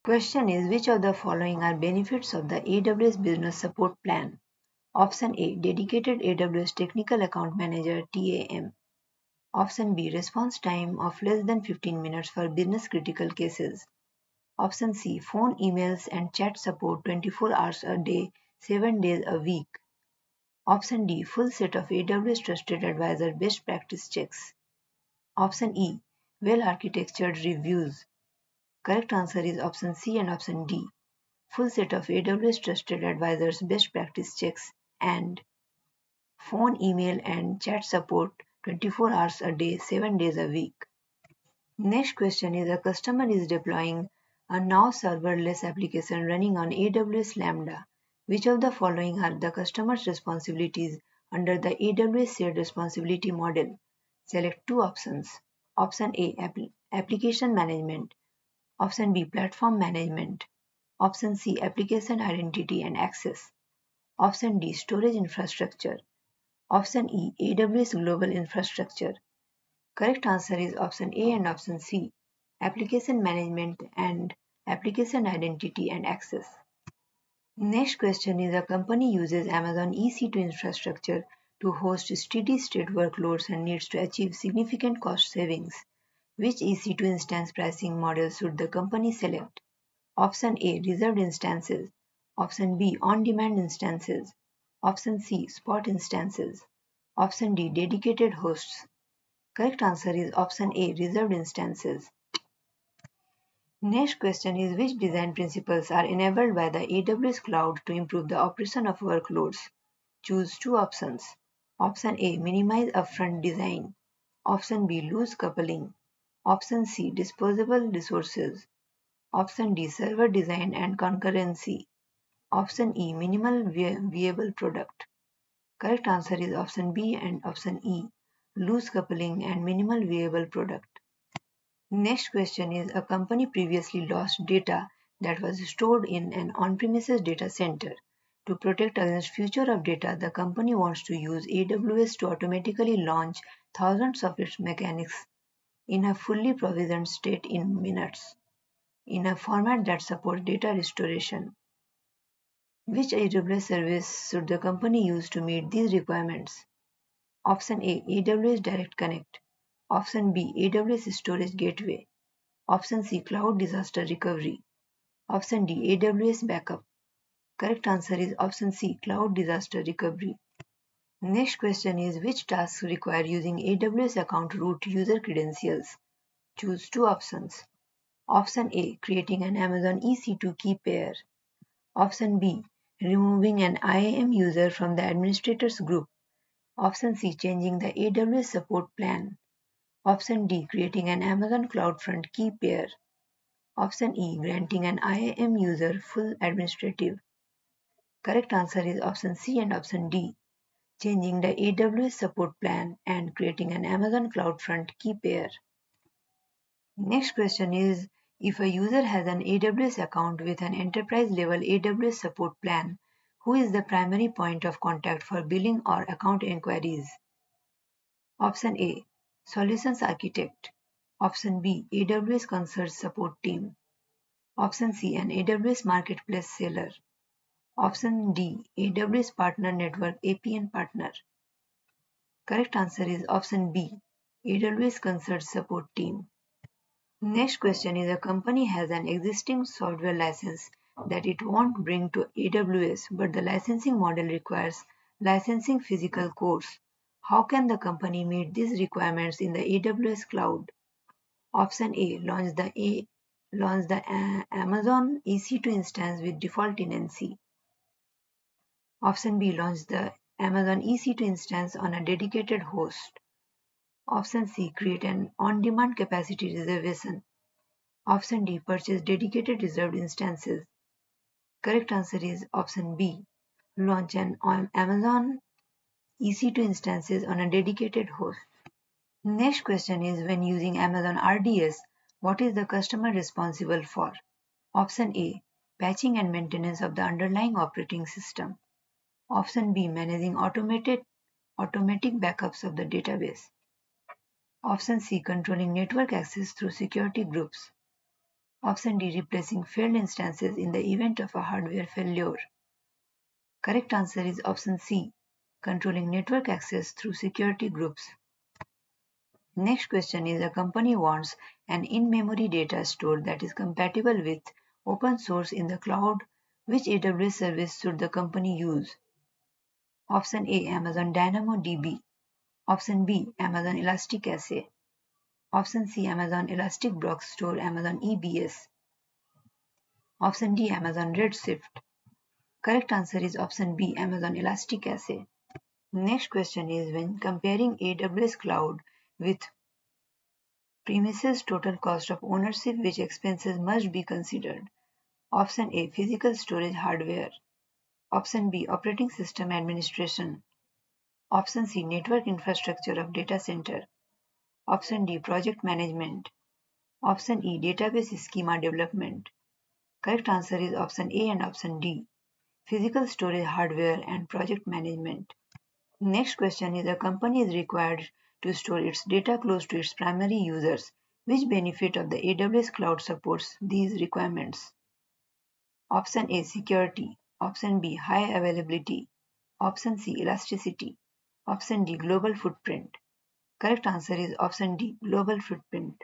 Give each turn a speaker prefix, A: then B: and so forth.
A: Question is, which of the following are benefits of the AWS Business Support Plan? Option A, Dedicated AWS Technical Account Manager TAM. Option B, response time of less than 15 minutes for business critical cases. Option C, phone, emails and chat support 24 hours a day, 7 days a week. Option D, full set of AWS Trusted Advisor best practice checks. Option E, well-architectured reviews. Correct answer is option C and option D. Full set of AWS Trusted Advisors best practice checks and phone, email and chat support 24 hours a day, 7 days a week. Next question is, a customer is deploying a now serverless application running on AWS Lambda. Which of the following are the customer's responsibilities under the AWS Shared Responsibility Model? Select two options. Option A, Application Management. Option B, Platform Management. Option C, Application Identity and Access. Option D, Storage Infrastructure. Option E, AWS Global Infrastructure. Correct answer is option A and option C, Application Management and Application Identity and Access. Next question is, a company uses Amazon EC2 infrastructure to host steady-state workloads and needs to achieve significant cost savings. Which EC2 instance pricing model should the company select? Option A, reserved instances. Option B, on-demand instances. Option C, spot instances. Option D, dedicated hosts. Correct answer is option A, reserved instances. Next question is, which design principles are enabled by the AWS cloud to improve the operation of workloads? Choose two options. Option A, minimize upfront design. Option B, loose coupling. Option C, disposable resources. Option D, server design and concurrency. Option E, minimal viable product. Correct answer is option B and option E, loose coupling and minimal viable product. Next question is, a company previously lost data that was stored in an on-premises data center. To protect against future of data, the company wants to use AWS to automatically launch thousands of its mechanics in a fully provisioned state in minutes, in a format that supports data restoration. Which AWS service should the company use to meet these requirements? Option A, AWS Direct Connect. Option B, AWS Storage Gateway. Option C, Cloud Disaster Recovery. Option D, AWS Backup. Correct answer is option C, Cloud Disaster Recovery. Next question is, which tasks require using AWS account root user credentials? Choose two options. Option A, creating an Amazon EC2 key pair. Option B, removing an IAM user from the administrators group. Option C, changing the AWS support plan. Option D, creating an Amazon CloudFront key pair. Option E, granting an IAM user full administrative. Correct answer is option C and option D, changing the AWS support plan and creating an Amazon CloudFront key pair. Next question is, if a user has an AWS account with an enterprise level AWS support plan, who is the primary point of contact for billing or account inquiries? Option A, Solutions Architect. Option B, AWS Concierge Support Team. Option C, an AWS Marketplace Seller. Option D, AWS Partner Network APN Partner. Correct answer is option B, AWS Concierge Support Team. Next question is, a company has an existing software license that it won't bring to AWS, but the licensing model requires licensing physical cores. How can the company meet these requirements in the AWS cloud? Option A, launch the Amazon EC2 instance with default tenancy. Option B, launch the Amazon EC2 instance on a dedicated host. Option C, create an on-demand capacity reservation. Option D, purchase dedicated reserved instances. Correct answer is option B, launch an Amazon EC2 instances on a dedicated host. Next question is, when using Amazon RDS, what is the customer responsible for? Option A, patching and maintenance of the underlying operating system. Option B, managing automatic backups of the database. Option C, controlling network access through security groups. Option D. Replacing failed instances in the event of a hardware failure. Correct answer is option C. Controlling network access through security groups. Next question is, a company wants an in-memory data store that is compatible with open source in the cloud. Which AWS service should the company use? Option A. Amazon DynamoDB. Option B. Amazon Elasticsearch. Option C. Amazon Elastic Block Store, Amazon EBS. Option D. Amazon Redshift. Correct answer is option B. Amazon Elasticsearch. Next question is, when comparing AWS cloud with premises total cost of ownership, which expenses must be considered? Option A. Physical storage hardware. Option B. Operating system administration. Option C. Network infrastructure of data center. Option D. Project management. Option E. Database schema development. Correct answer is option A and option D. Physical storage hardware and project management. Next question is, a company is required to store its data close to its primary users. Which benefit of the AWS cloud supports these requirements? Option A. Security. Option B. High availability. Option C. Elasticity. Option D. Global footprint. Correct answer is option D. Global footprint.